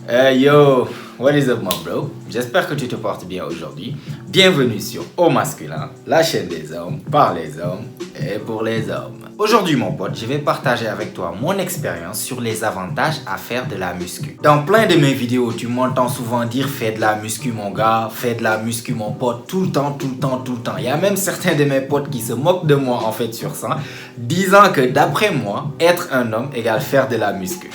Yo, what is up, my bro? J'espère que tu te portes bien aujourd'hui. Bienvenue sur Au Masculin, la chaîne des hommes, par les hommes et pour les hommes. Aujourd'hui, mon pote, je vais partager avec toi mon expérience sur les avantages à faire de la muscu. Dans plein de mes vidéos, tu m'entends souvent dire fais de la muscu, mon gars, fais de la muscu, mon pote, tout le temps. Il y a même certains de mes potes qui se moquent de moi en fait sur ça, disant que d'après moi, être un homme égale faire de la muscu.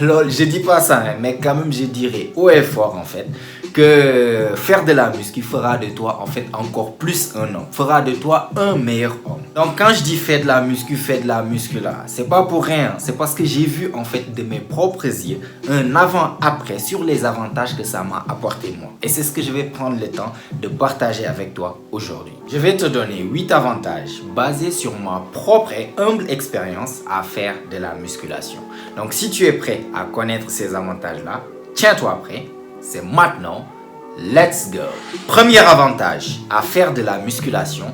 Lol, je dis pas ça, hein, mais quand même, je dirais haut et fort en fait que faire de la muscu fera de toi en fait encore plus un homme, fera de toi un meilleur homme. Donc quand je dis fais de la muscu là, c'est pas pour rien, c'est parce que j'ai vu en fait de mes propres yeux un avant-après sur les avantages que ça m'a apporté moi. Et c'est ce que je vais prendre le temps de partager avec toi aujourd'hui. Je vais te donner 8 avantages basés sur ma propre et humble expérience à faire de la musculation. Donc si tu es prêt à connaître ces avantages là, tiens-toi prêt. C'est maintenant, let's go! Premier avantage à faire de la musculation,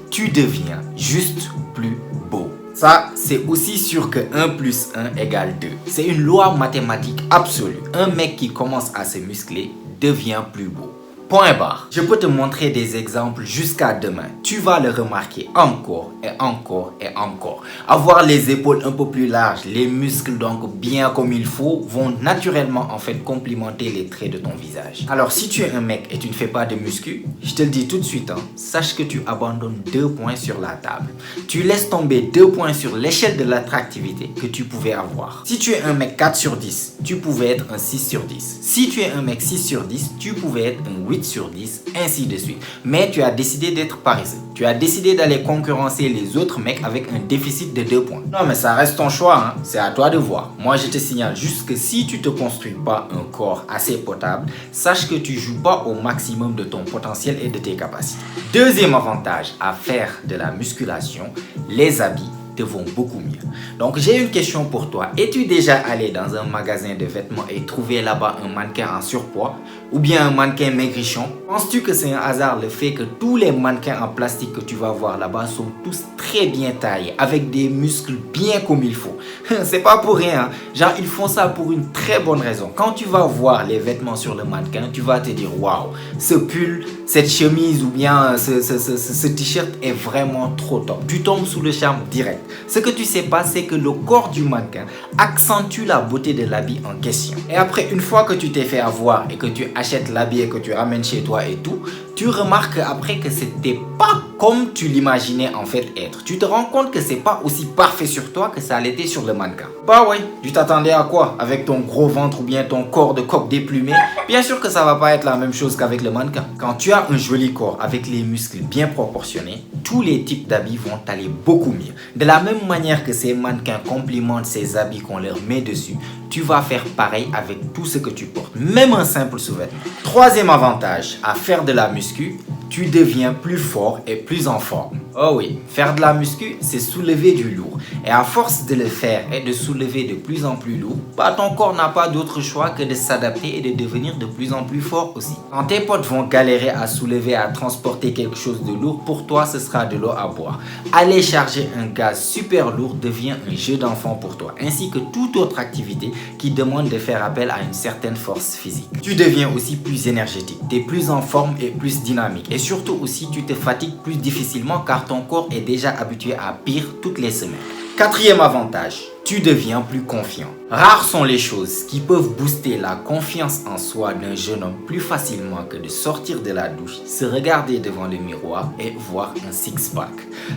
tu deviens juste plus beau. Ça, c'est aussi sûr que 1 plus 1 égale 2. C'est une loi mathématique absolue. Un mec qui commence à se muscler devient plus beau. Point barre. Je peux te montrer des exemples jusqu'à demain. Tu vas le remarquer encore et encore et encore. Avoir les épaules un peu plus larges, les muscles donc bien comme il faut, vont naturellement en fait complimenter les traits de ton visage. Alors si tu es un mec et tu ne fais pas de muscu, je te le dis tout de suite, sache que tu abandonnes 2 points sur la table. Tu laisses tomber 2 points sur l'échelle de l'attractivité que tu pouvais avoir. Si tu es un mec 4 sur 10, tu pouvais être un 6 sur 10. Si tu es un mec 6 sur 10, tu pouvais être un 8 sur 10, ainsi de suite. Mais tu as décidé d'être paresseux. Tu as décidé d'aller concurrencer les autres mecs avec un déficit de 2 points. Non mais ça reste ton choix, c'est à toi de voir. Moi je te signale juste que si tu te construis pas un corps assez potable, sache que tu joues pas au maximum de ton potentiel et de tes capacités. Deuxième avantage à faire de la musculation, les habits te vont beaucoup mieux. Donc j'ai une question pour toi. Es-tu déjà allé dans un magasin de vêtements et trouvé là-bas un mannequin en surpoids ou bien un mannequin maigrichon? Penses-tu que c'est un hasard le fait que tous les mannequins en plastique que tu vas voir là-bas sont tous très bien taillés avec des muscles bien comme il faut? C'est pas pour rien, genre ils font ça pour une très bonne raison. Quand tu vas voir les vêtements sur le mannequin, tu vas te dire waouh, ce pull, cette chemise ou bien ce t-shirt est vraiment trop top. Tu tombes sous le charme direct. Ce que tu sais pas, c'est que le corps du mannequin accentue la beauté de l'habit en question. Et après, une fois que tu t'es fait avoir et que tu achètes l'habit et que tu ramènes chez toi et tout, tu remarques après que c'était pas comme tu l'imaginais en fait être. Tu te rends compte que c'est pas aussi parfait sur toi que ça l'était sur le mannequin. Bah ouais, tu t'attendais à quoi? Avec ton gros ventre ou bien ton corps de coq déplumé? Bien sûr que ça va pas être la même chose qu'avec le mannequin. Quand tu as un joli corps avec les muscles bien proportionnés, tous les types d'habits vont aller beaucoup mieux. De la même manière que ces mannequins complimentent ces habits qu'on leur met dessus, tu vas faire pareil avec tout ce que tu portes, même un simple sous-vêtement. Troisième avantage à faire de la muscu, tu deviens plus fort et plus en forme. Oh oui, faire de la muscu, c'est soulever du lourd. Et à force de le faire et de soulever de plus en plus lourd, ton corps n'a pas d'autre choix que de s'adapter et de devenir de plus en plus fort aussi. Quand tes potes vont galérer à soulever, à transporter quelque chose de lourd, pour toi, ce sera de l'eau à boire. Aller charger un gaz super lourd devient un jeu d'enfant pour toi, ainsi que toute autre activité qui demande de faire appel à une certaine force physique. Tu deviens aussi plus énergétique, tu es plus en forme et plus dynamique. Et surtout aussi, tu te fatigues plus difficilement car ton corps est déjà habitué à pire toutes les semaines. Quatrième avantage, tu deviens plus confiant. Rares sont les choses qui peuvent booster la confiance en soi d'un jeune homme plus facilement que de sortir de la douche, se regarder devant le miroir et voir un six-pack.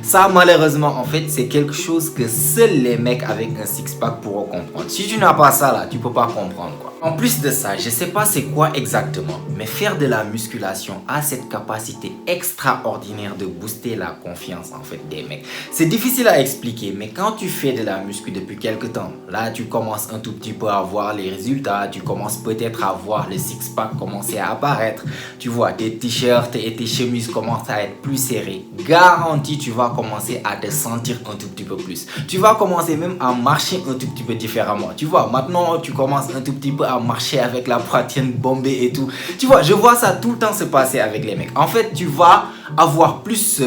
Ça, malheureusement, en fait, c'est quelque chose que seuls les mecs avec un six-pack pourront comprendre. Si tu n'as pas ça là, tu peux pas comprendre quoi. En plus de ça, je sais pas c'est quoi exactement, mais faire de la musculation a cette capacité extraordinaire de booster la confiance en fait des mecs. C'est difficile à expliquer, mais quand tu fais de la muscu depuis quelque temps, là tu commences un tout petit peu à voir les résultats, tu commences peut-être à voir le six-pack commencer à apparaître, tu vois tes t-shirts et tes chemises commencent à être plus serrés. Garanti, tu vas commencer à te sentir un tout petit peu plus. Tu vas commencer même à marcher un tout petit peu différemment. Tu vois, maintenant tu commences un tout petit peu à marcher avec la poitrine bombée et tout. Tu vois, je vois ça tout le temps se passer avec les mecs. En fait, tu vas avoir plus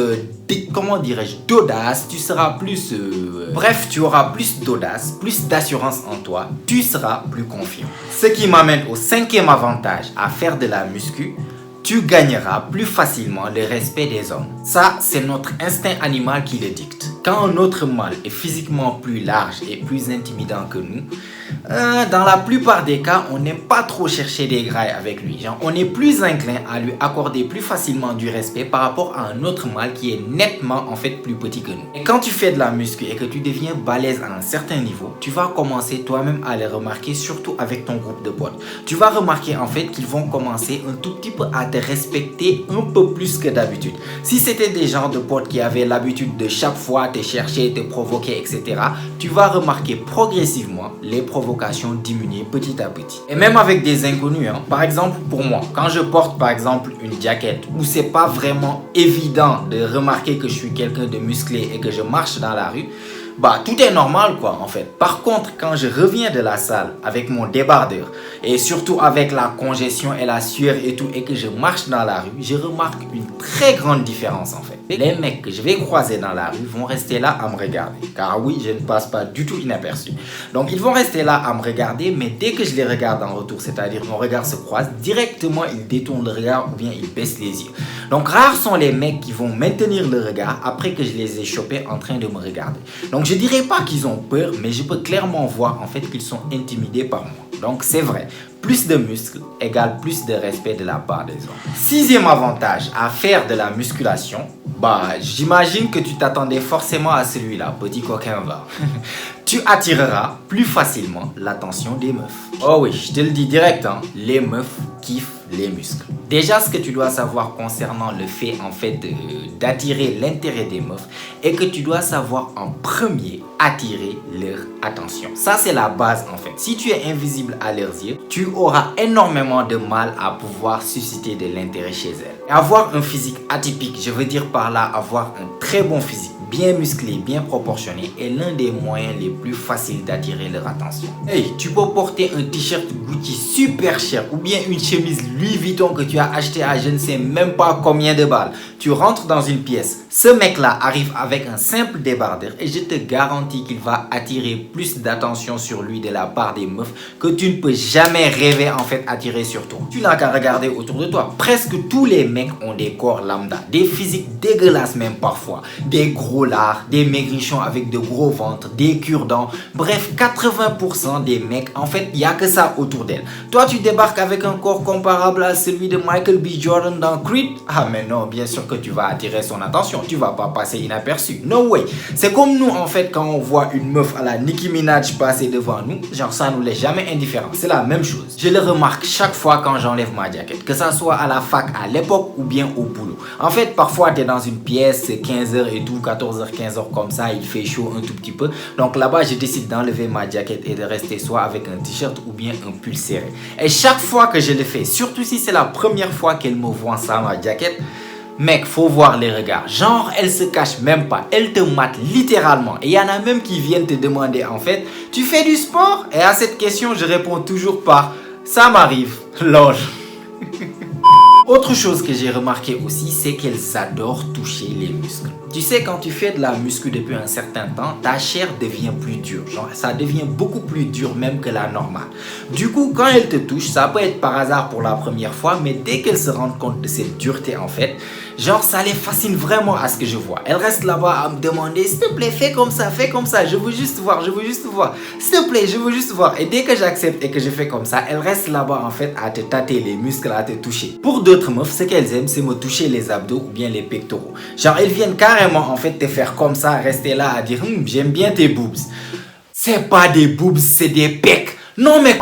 comment dirais-je, d'audace, tu seras plus... Bref, tu auras plus d'audace, plus d'assurance en toi, tu seras plus confiant. Ce qui m'amène au cinquième avantage à faire de la muscu, tu gagneras plus facilement le respect des hommes. Ça, c'est notre instinct animal qui le dicte. Quand un autre mâle est physiquement plus large et plus intimidant que nous, dans la plupart des cas, on n'aime pas trop chercher des grailles avec lui. Genre, on est plus inclin à lui accorder plus facilement du respect par rapport à un autre mâle qui est nettement en fait plus petit que nous. Et quand tu fais de la muscu et que tu deviens balèze à un certain niveau, tu vas commencer toi-même à les remarquer, surtout avec ton groupe de potes. Tu vas remarquer en fait qu'ils vont commencer un tout petit peu à te respecter un peu plus que d'habitude. Si c'était des gens de potes qui avaient l'habitude de chaque fois te chercher, te provoquer, etc., tu vas remarquer progressivement les provocations diminuer petit à petit. Et même avec des inconnus, hein. Par exemple pour moi, quand je porte par exemple une jaquette où c'est pas vraiment évident de remarquer que je suis quelqu'un de musclé et que je marche dans la rue, bah tout est normal quoi en fait. Par contre, quand je reviens de la salle avec mon débardeur et surtout avec la congestion et la sueur et tout et que je marche dans la rue, je remarque une très grande différence en fait. Les mecs que je vais croiser dans la rue vont rester là à me regarder, car oui, je ne passe pas du tout inaperçu. Donc ils vont rester là à me regarder, mais dès que je les regarde en retour, c'est-à-dire mon regard se croise, directement ils détournent le regard ou bien ils baissent les yeux. Donc rares sont les mecs qui vont maintenir le regard après que je les ai chopés en train de me regarder. Donc je dirais pas qu'ils ont peur, mais je peux clairement voir en fait qu'ils sont intimidés par moi. Donc c'est vrai, plus de muscles égale plus de respect de la part des hommes. Sixième avantage à faire de la musculation, bah j'imagine que tu t'attendais forcément à celui-là, petit coquin va. Tu attireras plus facilement l'attention des meufs. Oh oui, je te le dis direct, hein, les meufs kiffent les muscles. Déjà, ce que tu dois savoir concernant le fait en fait d'attirer l'intérêt des meufs est que tu dois savoir en premier attirer leur attention. Ça, c'est la base en fait. Si tu es invisible à leurs yeux, tu auras énormément de mal à pouvoir susciter de l'intérêt chez elles. Et avoir un physique atypique, je veux dire par là avoir un très bon physique, bien musclé, bien proportionné, est l'un des moyens les plus faciles d'attirer leur attention. Hey, tu peux porter un t-shirt Gucci super cher ou bien une chemise Louis Vuitton que tu as acheté à je ne sais même pas combien de balles. Tu rentres dans une pièce, ce mec-là arrive avec un simple débardeur et je te garantis qu'il va attirer plus d'attention sur lui de la part des meufs que tu ne peux jamais rêver en fait attirer sur toi. Tu n'as qu'à regarder autour de toi. Presque tous les mecs ont des corps lambda, des physiques dégueulasses même parfois, des gros lards, des maigrichons avec de gros ventres, des cure-dents. Bref, 80% des mecs, en fait, il n'y a que ça autour d'elle. Toi, tu débarques avec un corps comparable à celui de Michael B. Jordan dans Creed. Ah mais non, bien sûr que tu vas attirer son attention. Tu vas pas passer inaperçu. No way. C'est comme nous, en fait, quand on voit une meuf à la Nicki Minaj passer devant nous, genre ça nous laisse jamais indifférent. C'est la même chose. Je le remarque chaque fois quand j'enlève ma jaquette, que ça soit à la fac à l'époque ou bien au boulot. En fait, parfois, tu es dans une pièce, c'est 15h et tout, 14h, 15h comme ça, il fait chaud un tout petit peu. Donc là-bas, je décide d'enlever ma jaquette et de rester soit avec un t-shirt ou bien un pull serré. Et chaque fois que je le fais, surtout si c'est la première fois qu'elle me voit sans ma jaquette, mec, faut voir les regards. Genre, elle se cache même pas. Elle te mate littéralement. Et il y en a même qui viennent te demander, en fait, tu fais du sport? Et à cette question, je réponds toujours par, ça m'arrive. Lol. Autre chose que j'ai remarqué aussi, c'est qu'elles adorent toucher les muscles. Tu sais, quand tu fais de la muscu depuis un certain temps, ta chair devient plus dure. Genre, ça devient beaucoup plus dur même que la normale. Du coup, quand elles te touchent, ça peut être par hasard pour la première fois, mais dès qu'elles se rendent compte de cette dureté en fait, genre, ça les fascine vraiment à ce que je vois. Elles restent là-bas à me demander, s'il te plaît, fais comme ça, je veux juste voir, je veux juste voir. S'il te plaît, je veux juste voir. Et dès que j'accepte et que je fais comme ça, elles restent là-bas en fait à te tâter les muscles, à te toucher. Pour d'autres meufs, ce qu'elles aiment, c'est me toucher les abdos ou bien les pectoraux. Genre, elles viennent carrément en fait te faire comme ça, rester là à dire j'aime bien tes boobs. C'est pas des boobs, c'est des pecs. Non mais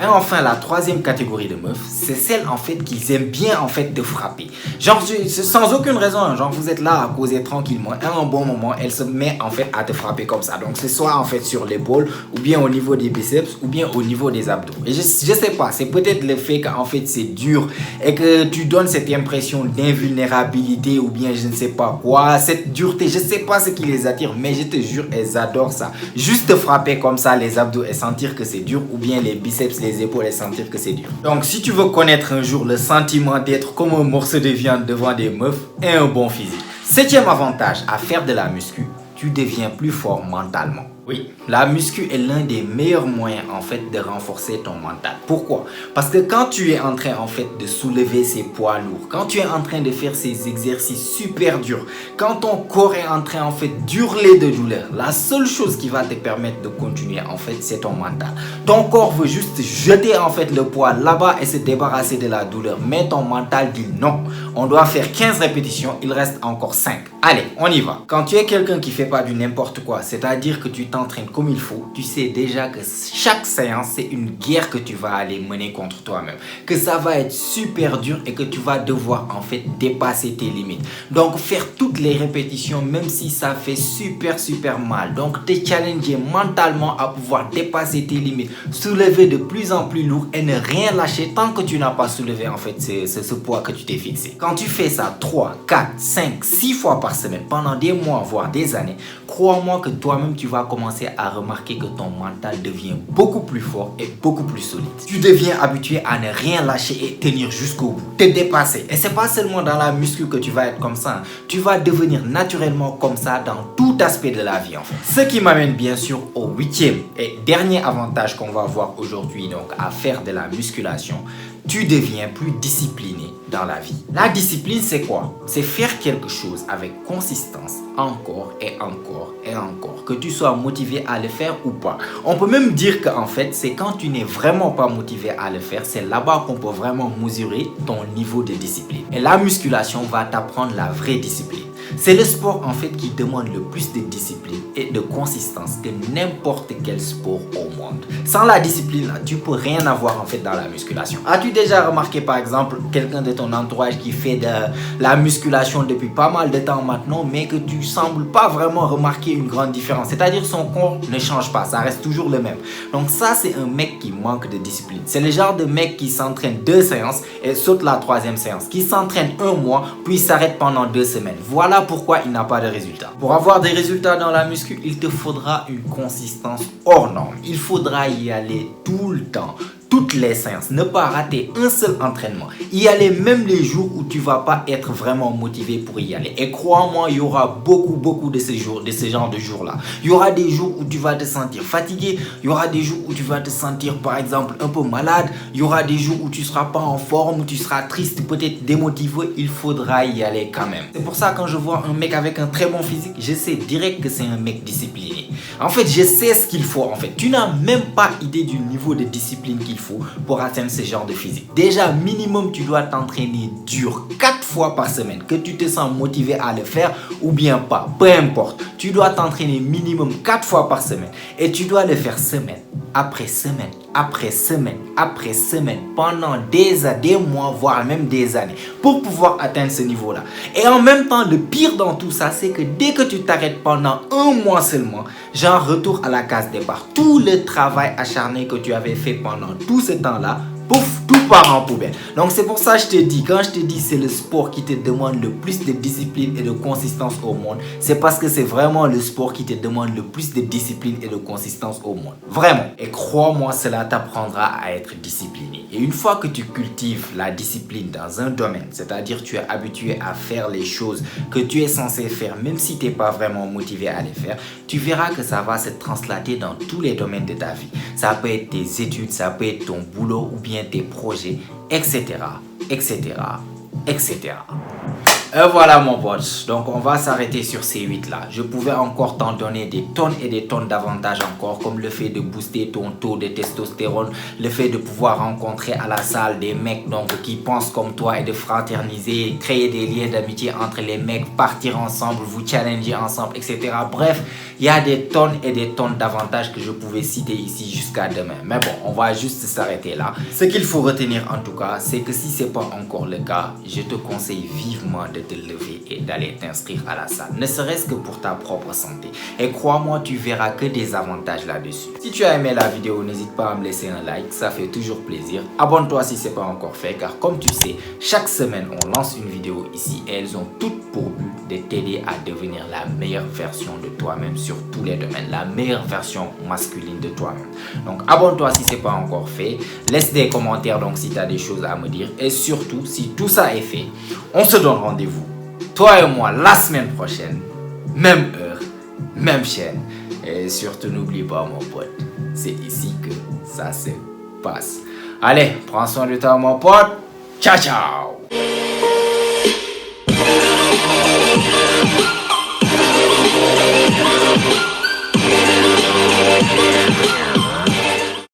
et enfin, la troisième catégorie de meufs, c'est celle en fait qu'ils aiment bien en fait te frapper. Genre, sans aucune raison, genre vous êtes là à causer tranquillement, et à un bon moment, elle se met en fait à te frapper comme ça. Donc, c'est soit en fait sur l'épaule, ou bien au niveau des biceps, ou bien au niveau des abdos. Et je sais pas, c'est peut-être le fait qu'en fait c'est dur, et que tu donnes cette impression d'invulnérabilité, ou bien je ne sais pas quoi, cette dureté, je sais pas ce qui les attire, mais je te jure, elles adorent ça. Juste te frapper comme ça les abdos et sentir que c'est dur, ou bien les biceps, les épaules et sentir que c'est dur. Donc si tu veux connaître un jour le sentiment d'être comme un morceau de viande devant des meufs et un bon physique, Septième avantage à faire de la muscu, tu deviens plus fort mentalement. Oui, la muscu est l'un des meilleurs moyens en fait de renforcer ton mental. Pourquoi? Parce que quand tu es en train en fait de soulever ces poids lourds, quand tu es en train de faire ces exercices super durs, quand ton corps est en train en fait d'hurler de douleur, la seule chose qui va te permettre de continuer en fait c'est ton mental. Ton corps veut juste jeter en fait le poids là-bas et se débarrasser de la douleur, mais ton mental dit non. On doit faire 15 répétitions, il reste encore 5. Allez, on y va. Quand tu es quelqu'un qui fait pas du n'importe quoi, c'est-à-dire que tu t'entraînes comme il faut, tu sais déjà que chaque séance, c'est une guerre que tu vas aller mener contre toi-même. Que ça va être super dur et que tu vas devoir en fait dépasser tes limites. Donc faire toutes les répétitions même si ça fait super mal. Donc te challenger mentalement à pouvoir dépasser tes limites. Soulever de plus en plus lourd et ne rien lâcher tant que tu n'as pas soulevé en fait ce poids que tu t'es fixé. Quand tu fais ça 3, 4, 5, 6 fois par semaine pendant des mois voire des années, crois-moi que toi-même tu vas commencer à remarquer que ton mental devient beaucoup plus fort et beaucoup plus solide. Tu deviens habitué à ne rien lâcher et tenir jusqu'au bout, te dépasser. Et c'est pas seulement dans la muscu que tu vas être comme ça, tu vas devenir naturellement comme ça dans tout aspect de la vie en fait. Ce qui m'amène bien sûr au huitième et dernier avantage qu'on va voir aujourd'hui donc à faire de la musculation. Tu deviens plus discipliné dans la vie. La discipline, c'est quoi? C'est faire quelque chose avec consistance, encore et encore et encore. Que tu sois motivé à le faire ou pas. On peut même dire qu'en fait, c'est quand tu n'es vraiment pas motivé à le faire, c'est là-bas qu'on peut vraiment mesurer ton niveau de discipline. Et la musculation va t'apprendre la vraie discipline. C'est le sport en fait qui demande le plus de discipline et de consistance que n'importe quel sport au monde. Sans la discipline, là, tu peux rien avoir en fait dans la musculation. As-tu déjà remarqué par exemple quelqu'un de ton entourage qui fait de la musculation depuis pas mal de temps maintenant, mais que tu sembles pas vraiment remarquer une grande différence? C'est-à-dire son corps ne change pas, ça reste toujours le même. Donc ça, c'est un mec qui manque de discipline. C'est le genre de mec qui s'entraîne 2 séances et saute la 3e séance, qui s'entraîne 1 mois puis s'arrête pendant 2 semaines. Voilà pourquoi il n'a pas de résultats. Pour avoir des résultats dans la muscu, il te faudra une consistance hors norme. Il faudra y aller tout le temps. Toutes les séances, ne pas rater un seul entraînement, y aller même les jours où tu vas pas être vraiment motivé pour y aller. Et crois-moi, il y aura beaucoup de ces genres de jours-là. Il y aura des jours où tu vas te sentir fatigué, il y aura des jours où tu vas te sentir par exemple un peu malade, il y aura des jours où tu seras pas en forme, où tu seras triste, peut-être démotivé, il faudra y aller quand même. C'est pour ça quand je vois un mec avec un très bon physique, je sais direct que c'est un mec discipliné. En fait, je sais ce qu'il faut en fait. Tu n'as même pas idée du niveau de discipline qu'il faut pour atteindre ce genre de physique. Déjà, minimum, tu dois t'entraîner dur 4 fois par semaine. Que tu te sens motivé à le faire ou bien pas, peu importe. Tu dois t'entraîner minimum 4 fois par semaine. Et tu dois le faire semaine après semaine, après semaine, après semaine, pendant des mois, voire même des années, pour pouvoir atteindre ce niveau-là. Et en même temps, le pire dans tout ça, c'est que dès que tu t'arrêtes pendant 1 mois seulement, genre retour à la case départ, tout le travail acharné que tu avais fait pendant tout ce temps-là, pouf, tout part en poubelle. Donc c'est pour ça que je te dis, quand je te dis c'est le sport qui te demande le plus de discipline et de consistance au monde, c'est parce que c'est vraiment le sport qui te demande le plus de discipline et de consistance au monde. Vraiment. Et crois-moi, cela t'apprendra à être discipliné. Et une fois que tu cultives la discipline dans un domaine, c'est-à-dire tu es habitué à faire les choses que tu es censé faire, même si tu n'es pas vraiment motivé à les faire, tu verras que ça va se translater dans tous les domaines de ta vie. Ça peut être tes études, ça peut être ton boulot ou bien tes projets, etc., etc., etc. Et voilà mon pote, donc on va s'arrêter sur ces 8 là. Je pouvais encore t'en donner des tonnes et des tonnes d'avantages encore, comme le fait de booster ton taux de testostérone, le fait de pouvoir rencontrer à la salle des mecs donc qui pensent comme toi et de fraterniser, créer des liens d'amitié entre les mecs, partir ensemble, vous challenger ensemble, etc. Bref, il y a des tonnes et des tonnes d'avantages que je pouvais citer ici jusqu'à demain. Mais bon, on va juste s'arrêter là. Ce qu'il faut retenir en tout cas, c'est que si c'est pas encore le cas, je te conseille vivement de te lever et d'aller t'inscrire à la salle, ne serait-ce que pour ta propre santé. Et crois-moi, tu verras que des avantages là-dessus. Si tu as aimé la vidéo, n'hésite pas à me laisser un like, ça fait toujours plaisir. Abonne-toi si ce n'est pas encore fait, car comme tu sais, chaque semaine on lance une vidéo ici et elles ont toutes pour but de t'aider à devenir la meilleure version de toi-même sur tous les domaines, la meilleure version masculine de toi-même. Donc abonne-toi si ce n'est pas encore fait, laisse des commentaires donc si tu as des choses à me dire, et surtout si tout ça est fait, on se donne rendez-vous toi et moi la semaine prochaine. Même heure, même chaîne. Et surtout n'oublie pas mon pote, c'est ici que ça se passe. Allez, prends soin de toi mon pote. Ciao ciao.